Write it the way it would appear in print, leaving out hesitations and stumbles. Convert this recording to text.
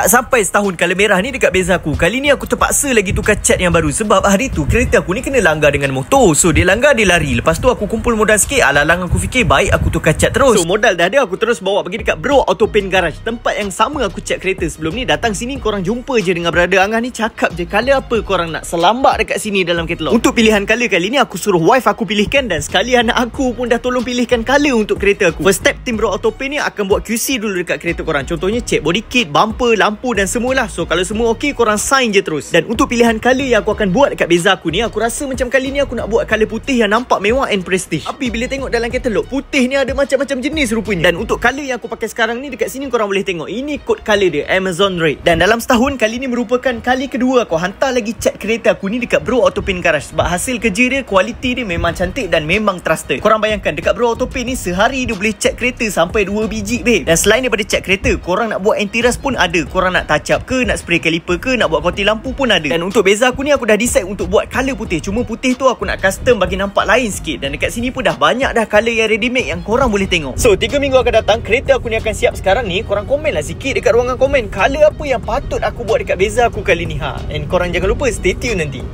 Tak sampai setahun color merah ni dekat Beza aku. Kali ni aku terpaksa lagi tukar cat yang baru. Sebab hari tu kereta aku ni kena langgar dengan motor. So dia langgar, dia lari. Lepas tu aku kumpul modal sikit. Alang-alang aku fikir baik aku tukar cat terus. So modal dah ada, aku terus bawa pergi dekat Bro Auto Paint Garage, tempat yang sama aku cat kereta sebelum ni. Datang sini korang jumpa je dengan brother Angah ni. Cakap je color apa korang nak, selambak dekat sini dalam katalog. Untuk pilihan color kali ni aku suruh wife aku pilihkan. Dan sekali anak aku pun dah tolong pilihkan color untuk kereta aku. First step tim Bro Auto Paint ni akan buat QC dulu dekat kereta korang. Contohnya cek body kit, bumper, lampu dan semualah. So kalau semua okey, korang sign je terus. Dan untuk pilihan color yang aku akan buat dekat Beza aku ni, aku rasa macam kali ni aku nak buat color putih yang nampak mewah and prestige. Tapi bila tengok dalam katalog, putih ni ada macam-macam jenis rupanya. Dan untuk color yang aku pakai sekarang ni, dekat sini korang boleh tengok. Ini kod color dia, Amazon Red. Dan dalam setahun, kali ni merupakan kali kedua aku hantar lagi cat kereta aku ni dekat Bro Auto Paint Garage. Sebab hasil kerja dia, kualiti dia memang cantik dan memang trusted. Korang bayangkan, dekat Bro Auto Paint ni sehari dia boleh cat kereta sampai 2 biji babe. Dan selain daripada cat kereta, korang nak buat anti-rust pun ada. Korang nak touch up ke, nak spray caliper ke, nak buat koti lampu pun ada. Dan untuk Beza aku ni, aku dah decide untuk buat color putih. Cuma putih tu aku nak custom bagi nampak lain sikit. Dan dekat sini pun dah banyak dah color yang ready made yang korang boleh tengok. So 3 minggu akan datang, kereta aku ni akan siap. Sekarang ni korang komen lah sikit dekat ruangan komen, color apa yang patut aku buat dekat Beza aku kali ni. And korang jangan lupa stay tune nanti.